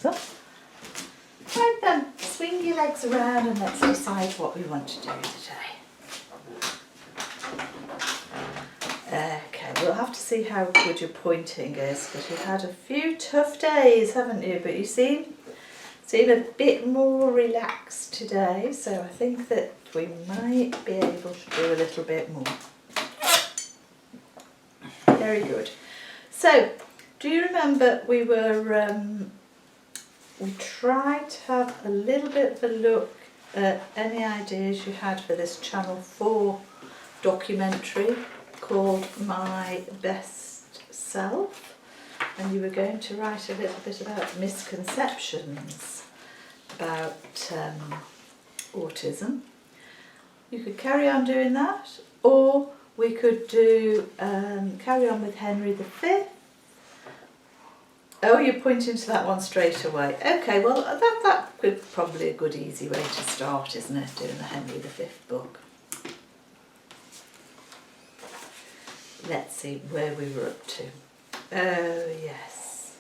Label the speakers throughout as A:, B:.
A: thumbs up. Right then, swing your legs around and let's decide what we want to do today. Okay, we'll have to see how good your pointing is because you've had a few tough days, haven't you? But you seem a bit more relaxed today, so I think that we might be able to do a little bit more. Very good. So, do you remember we tried to have a little bit of a look at any ideas you had for this Channel 4 documentary called My Best Self, and you were going to write a little bit about misconceptions about autism. You could carry on doing that, or we could do carry on with Henry V. Oh, you're pointing to that one straight away. Okay, well that would probably a good easy way to start, isn't it, doing the Henry V book. Let's see where we were up to. Oh yes.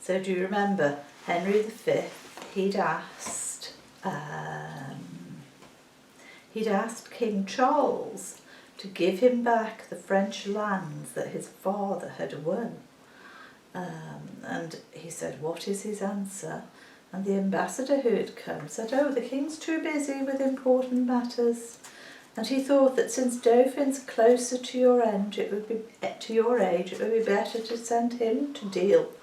A: So do you remember Henry V? He'd asked King Charles to give him back the French lands that his father had won. And he said, what is his answer? And the ambassador who had come said, oh, the king's too busy with important matters. And he thought that since Dauphin's closer to your age, it would be better to send him to deal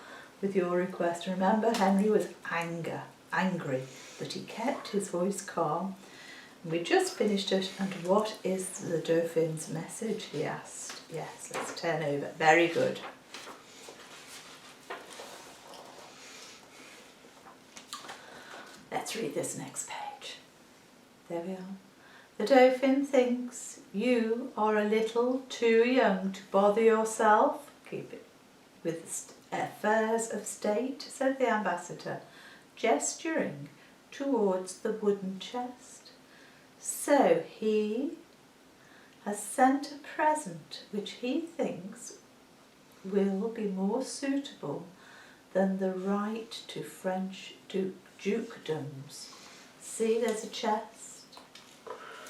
A: with your request. Remember, Henry was angry, but he kept his voice calm. And we just finished it. And what is the Dauphin's message? He asked. Yes, let's turn over. Very good. Let's read this next page. There we are. The Dauphin thinks you are a little too young to bother yourself. Keep it with affairs of state, said the ambassador, gesturing towards the wooden chest. So he has sent a present which he thinks will be more suitable than the right to French dukedoms. See, there's a chest.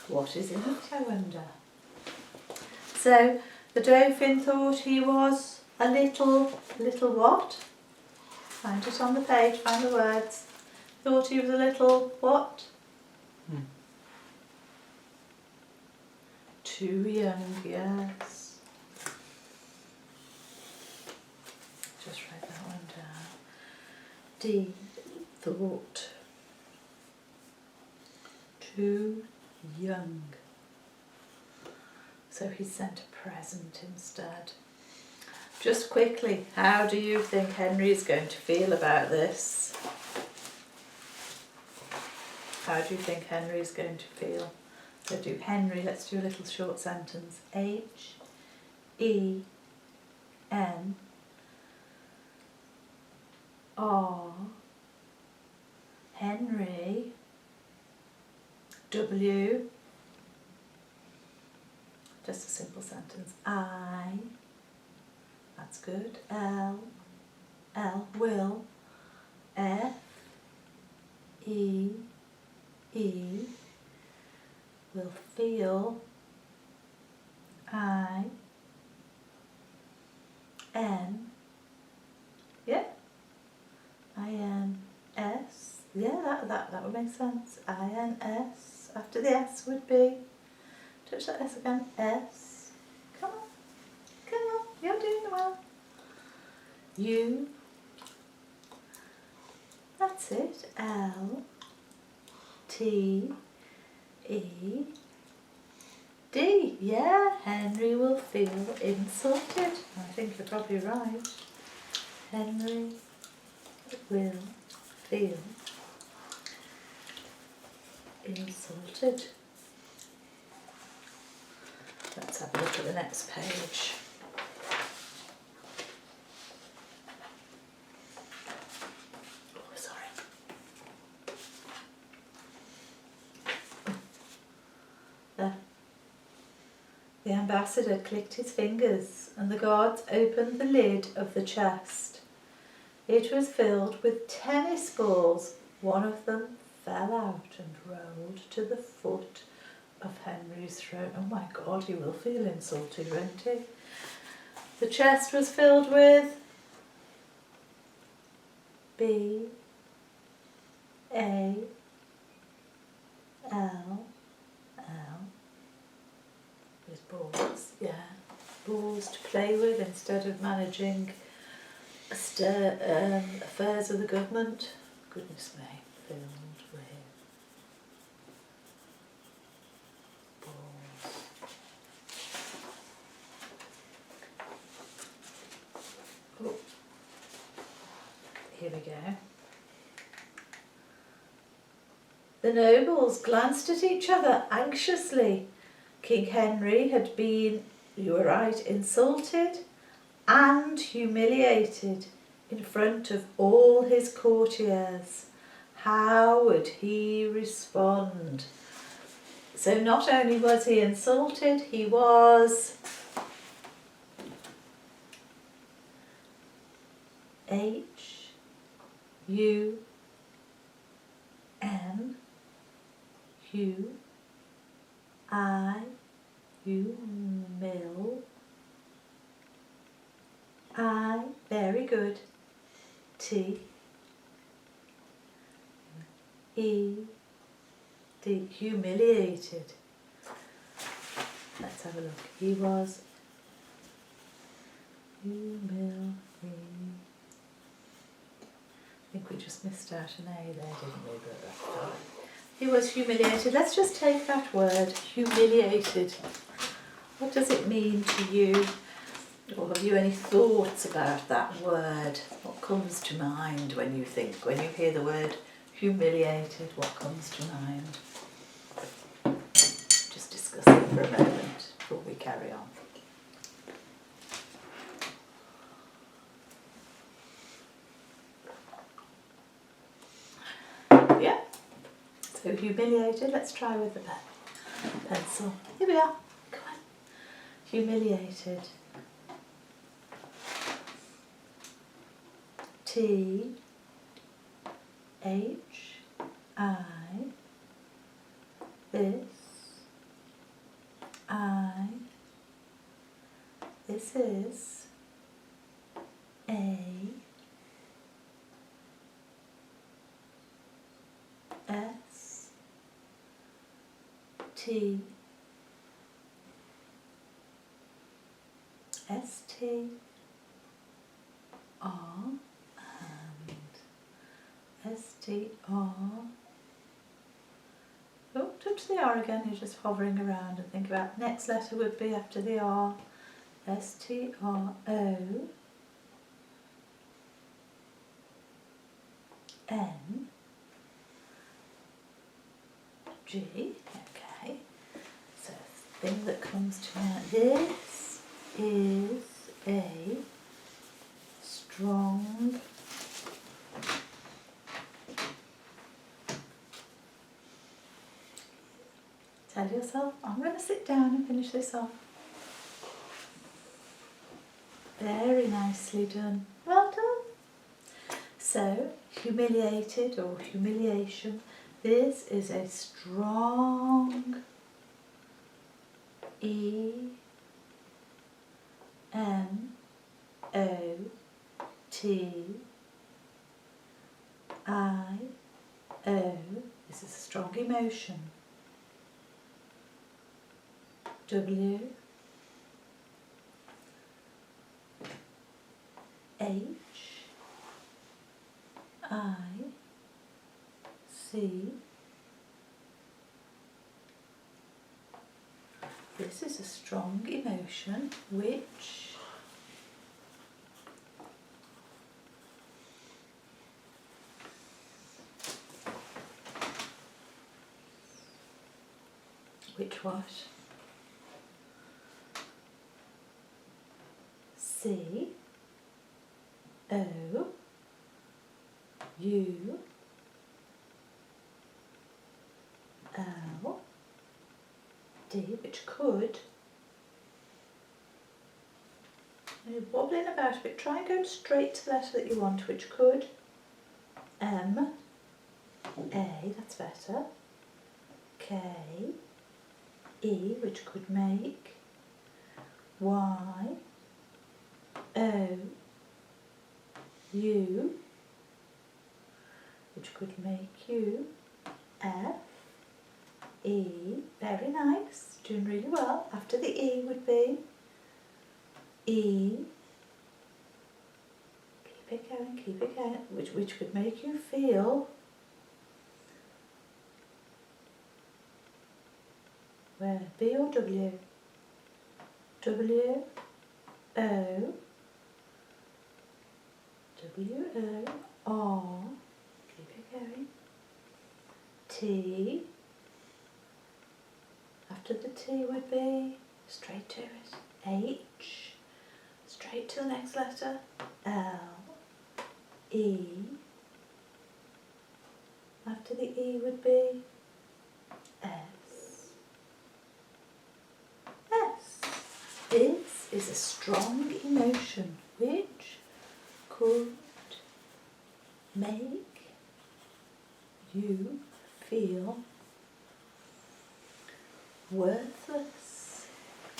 A: What is in it, I wonder? So the Dauphin thought he was a little what? Find it on the page, find the words. Thought he was a little what? Too young, yes. Just write that one down. D, thought. Too young. So he sent a present instead. Just quickly, how do you think Henry is going to feel about this? How do you think Henry is going to feel? So do Henry, let's do a little short sentence. H-E-N-R Henry W, just a simple sentence. I, that's good. L will. F E will feel. I N, yeah. I-N-S, yeah, that would make sense. I-N-S. After the S would be, touch that S again, S, come on, you're doing well. U, that's it, L, T, E, D, yeah, Henry will feel insulted. I think you're probably right. Henry will feel insulted. Let's have a look at the next page. Oh, sorry. There. The ambassador clicked his fingers and the guards opened the lid of the chest. It was filled with tennis balls. One of them fell out and rolled to the foot of Henry's throne. Oh my God, he will feel insulted, won't he? The chest was filled with B, A, L, L, with balls, yeah, balls to play with instead of managing affairs of the government. Goodness me, filled with balls. Oh, here we go. The nobles glanced at each other anxiously. King Henry had been, you were right, insulted and humiliated in front of all his courtiers. How would he respond? So not only was he insulted, he was very good, T-E-D, humiliated. Let's have a look. He was humiliated. I think we just missed out an A there, didn't we? But that's fine. He was humiliated. Let's just take that word, humiliated. What does it mean to you? Or have you any thoughts about that word? What comes to mind when you hear the word humiliated? What comes to mind? Just discuss it for a moment before we carry on. Yeah, so humiliated. Let's try with the pencil. Here we are. Come on. Humiliated. T-H-I, this is A, S, T, S, T, R, S-T-R. Oh, touch the R again, you're just hovering around and think about next letter would be after the R. S-T-R-O N G. Okay, so the thing that comes to mind, this is a strong tell yourself, I'm going to sit down and finish this off. Very nicely done. Well done. So, humiliated or humiliation. This is a strong E-M-O-T-I-O-N. This is a strong emotion. W H I C. This is a strong emotion which what? C O U L D, which could, you're wobbling about a bit, try and go straight to the letter that you want, which could M, A, that's better, K, E, which could make Y, O, U, which could make you F, E, very nice, doing really well. After the E would be E, keep it going, which could make you feel where, B or W? W, O, W, O, R, keep it going, T, after the T would be, straight to it, H, straight to the next letter, L, E, after the E would be S. S. This is a strong emotion which could make you feel worthless.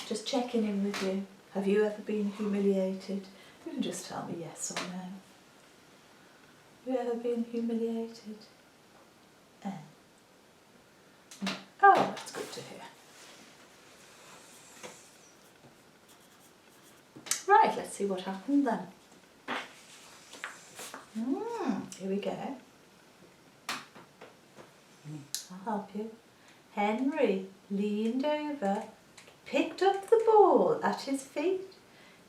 A: Just checking in with you. Have you ever been humiliated? You can just tell me yes or no. Have you ever been humiliated? N. Oh, that's good to hear. Right, let's see what happened then. Here we go. I'll help you. Henry leaned over, picked up the ball at his feet.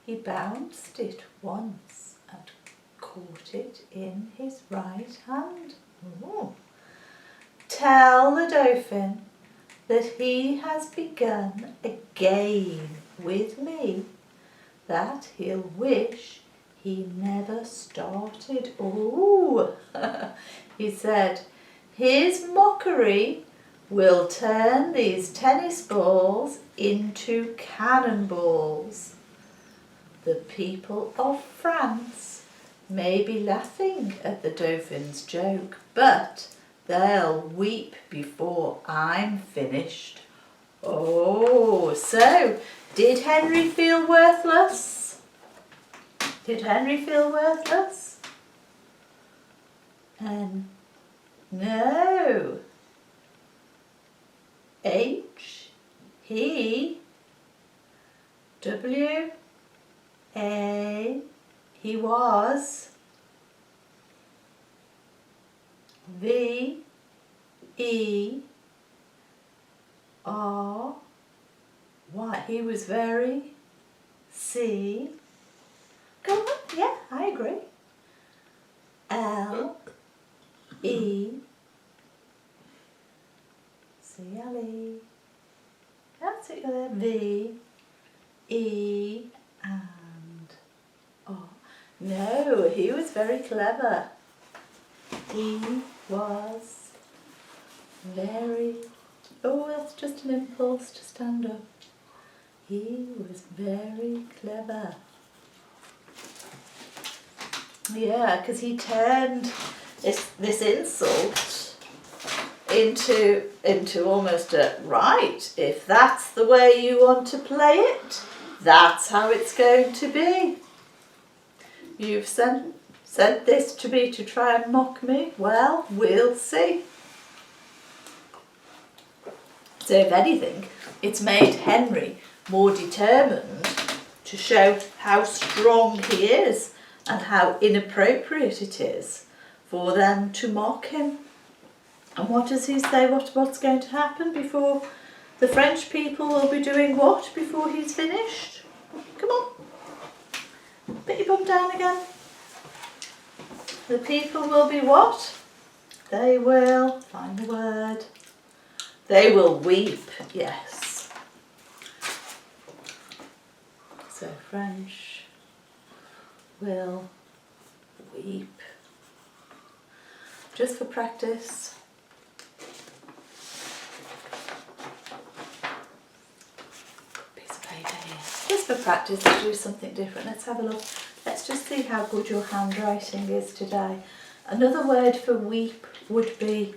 A: He bounced it once and caught it in his right hand. Ooh. Tell the Dauphin that he has begun a game with me that he'll wish he never started. Ooh, he said, his mockery will turn these tennis balls into cannonballs. The people of France may be laughing at the Dauphin's joke, but they'll weep before I'm finished. Oh, so did Henry feel worthless? Did Henry feel worthless? No. H, he, W, A, he was, V, E, R, Y, he was very, C, go on, yeah, I agree, L, E, C-L-E, that's it, you're there, V, E, and R. No, he was very clever. He was very, oh, that's just an impulse to stand up. He was very clever. Yeah, because he turned this insult into almost a, right, if that's the way you want to play it, that's how it's going to be. You've sent this to me to try and mock me. Well, we'll see. So if anything, it's made Henry more determined to show how strong he is and how inappropriate it is for them to mock him. And what does he say? What's going to happen before the French people will be doing what before he's finished? Come on. Put your bum down again. The people will be what? They will, find the word, they will weep, yes. So French will weep. Just for practice. Piece of paper here. Just for practice, let's do something different. Let's have a look. Let's just see how good your handwriting is today. Another word for weep would be,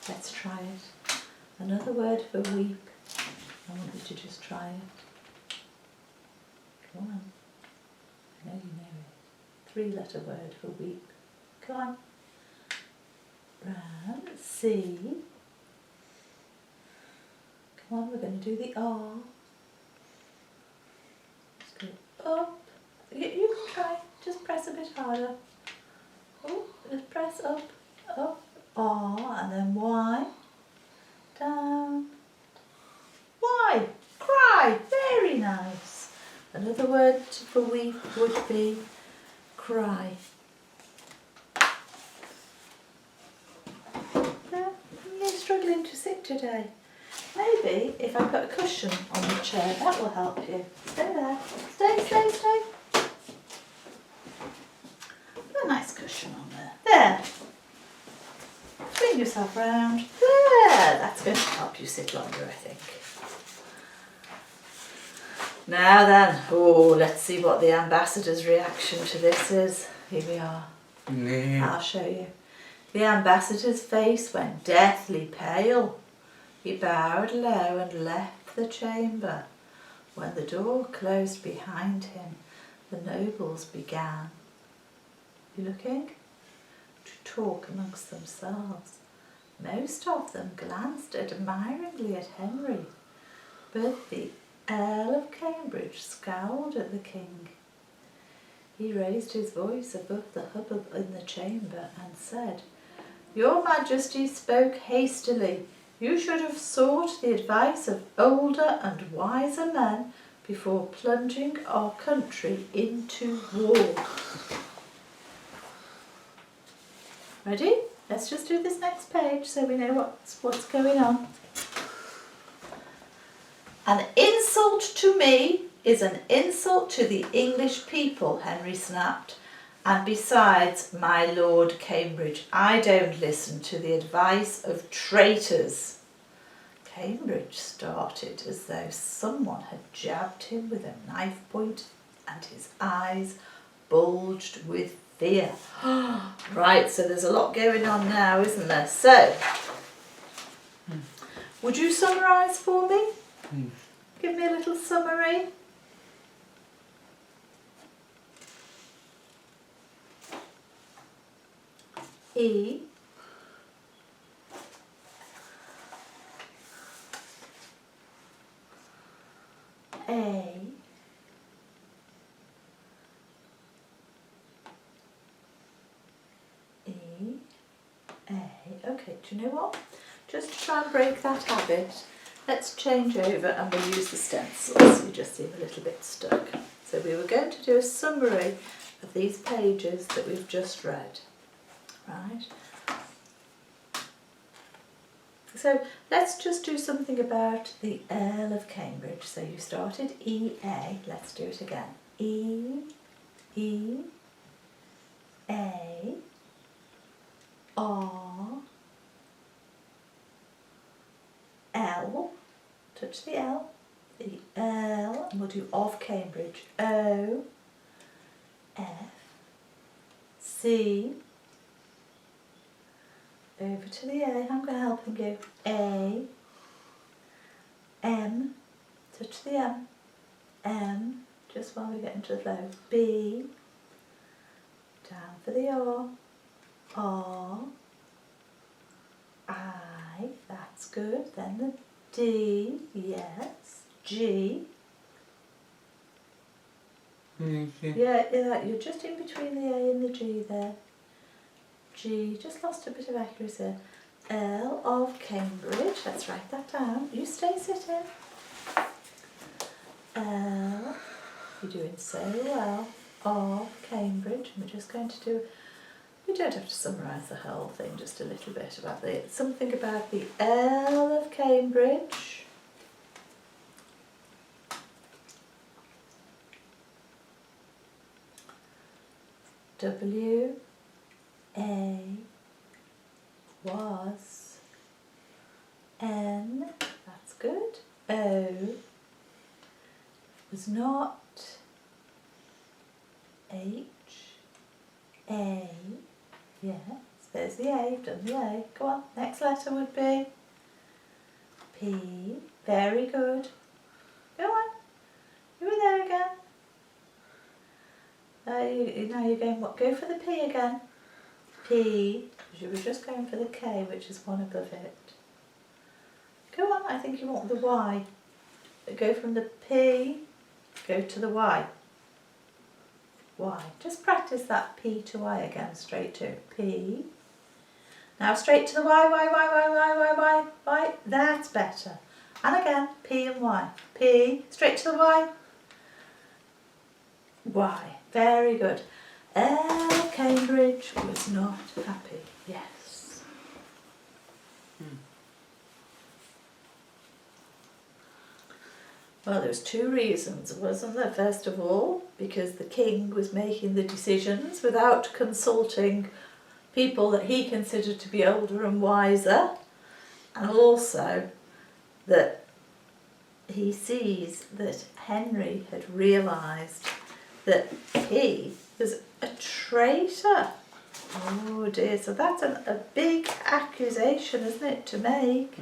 A: let's try it. Another word for weep. I want you to just try it. Come on. I know you know it. 3-letter word for weep. Come on. Brown, C. Come on, we're going to do the R. Just go up. You can try. Just press a bit harder. Oh, just press up, up, R, and then Y. Down. Y. Cry. Very nice. Another word for weep would be cry. Yeah, you're struggling to sit today. Maybe if I put a cushion on the chair, that will help you. Stay there. Stay, stay, stay. Put a nice cushion on there. There. Swing yourself round. There. That's going to help you sit longer, I think. Now then, oh, let's see what the ambassador's reaction to this is. Here we are.
B: Yeah.
A: I'll show you. The ambassador's face went deathly pale. He bowed low and left the chamber. When the door closed behind him, the nobles began, you looking? To talk amongst themselves. Most of them glanced admiringly at Henry, but the Earl of Cambridge scowled at the king. He raised his voice above the hubbub in the chamber and said, "Your Majesty spoke hastily. You should have sought the advice of older and wiser men before plunging our country into war." Ready? Let's just do this next page so we know what's going on. An insult to me is an insult to the English people, Henry snapped. And besides, my Lord Cambridge, I don't listen to the advice of traitors. Cambridge started as though someone had jabbed him with a knife point and his eyes bulged with fear. Right, so there's a lot going on now, isn't there? So, would you summarise for me? Give me a little summary. E. A. E. A. Okay, do you know what? Just to try and break that habit, let's change over and we'll use the stencils. You just seem a little bit stuck. So we were going to do a summary of these pages that we've just read. Right. So let's just do something about the Earl of Cambridge. So you started E-A. Let's do it again. E, E, A, R, L. Touch the L. The L. And we'll do of Cambridge. O, F, C. Over to the A, I'm going to help you. A, M, touch the M, M, just while we get into the flow. B, down for the R, I, that's good. Then the D, yes, G. Yeah, you're just in between the A and the G there. G, just lost a bit of accuracy. L of Cambridge, let's write that down. You stay sitting. L, you're doing so well. Of Cambridge, and we're just going to do, we don't have to summarise the whole thing, just a little bit about something about the L of Cambridge. W, A, was, N, that's good, O, was not, A. Yes, there's the A, you've done the A. Go on, next letter would be P. Very good. Go on. You were there again. Now you're going, what? Go for the P again. P. You were just going for the K, which is one above it. Go on, I think you want the Y. Go from the P, go to the Y. Y. Just practice that P to Y again, straight to P. Now straight to the Y, Y, Y, Y, Y, Y, Y, Y. That's better. And again, P and Y. P, straight to the Y. Y. Very good. Cambridge was not happy. Yes. Well, there was two reasons, wasn't there? First of all, because the king was making the decisions without consulting people that he considered to be older and wiser, and also that he sees that Henry had realised that he was a traitor. Oh dear, so that's a big accusation, isn't it, to make?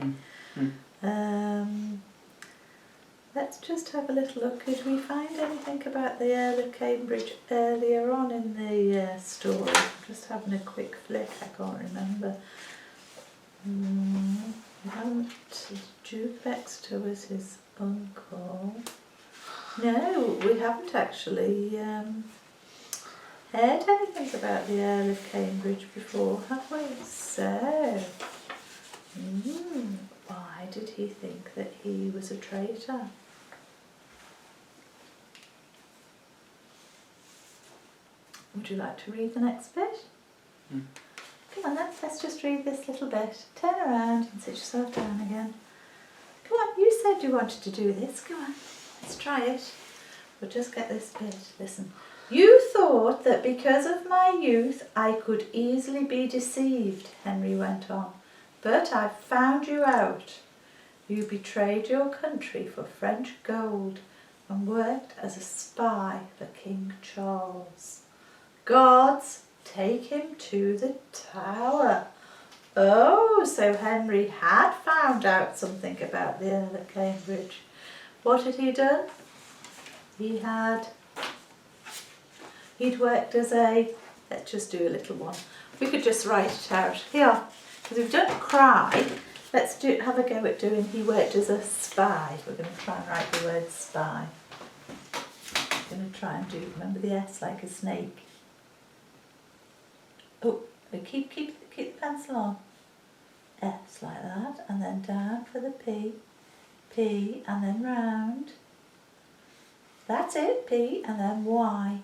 A: Let's just have a little look. Did we find anything about the Earl of Cambridge earlier on in the story? I'm just having a quick flick, I can't remember. We haven't. Duke of Exeter was his uncle. No, we haven't actually heard anything about the Earl of Cambridge before, have we? So, why did he think that he was a traitor? Would you like to read the next bit? Come on then, let's just read this little bit. Turn around and sit yourself down again. Come on, you said you wanted to do this. Come on, let's try it. We'll just get this bit. Listen. You thought that because of my youth I could easily be deceived, Henry went on. But I've found you out. You betrayed your country for French gold and worked as a spy for King Charles. Guards, take him to the Tower. Oh, so Henry had found out something about the Earl of Cambridge. What had he done? He'd worked as a, let's just do a little one. We could just write it out. Here, because we've done cry, let's have a go at doing he worked as a spy. We're going to try and write the word spy. We're going to try and do, remember the S like a snake. Oh, keep the pencil on. S like that, and then down for the P, P, and then round. That's it, P, and then Y.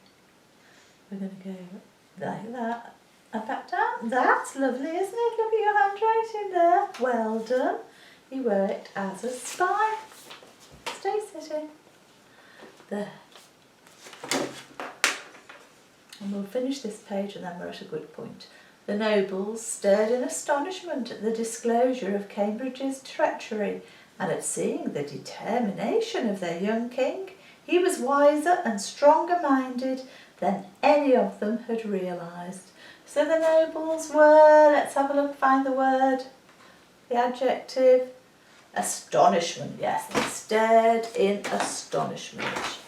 A: We're going to go like that, and back down. That's lovely, isn't it? Look at your handwriting there. Well done. He worked as a spy. Stay sitting. There. And we'll finish this page and then we're at a good point. The nobles stared in astonishment at the disclosure of Cambridge's treachery and at seeing the determination of their young king. He was wiser and stronger minded than any of them had realised. So the nobles were, let's have a look, find the word, the adjective, astonishment. Yes, they stared in astonishment.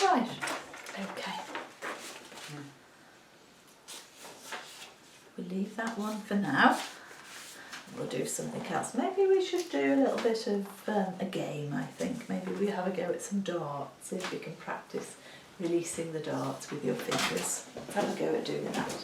A: Right, okay. We'll leave that one for now. We'll do something else. Maybe we should do a little bit of a game, I think. Maybe we have a go at some darts, see if we can practice releasing the darts with your fingers. Let's have a go at doing that.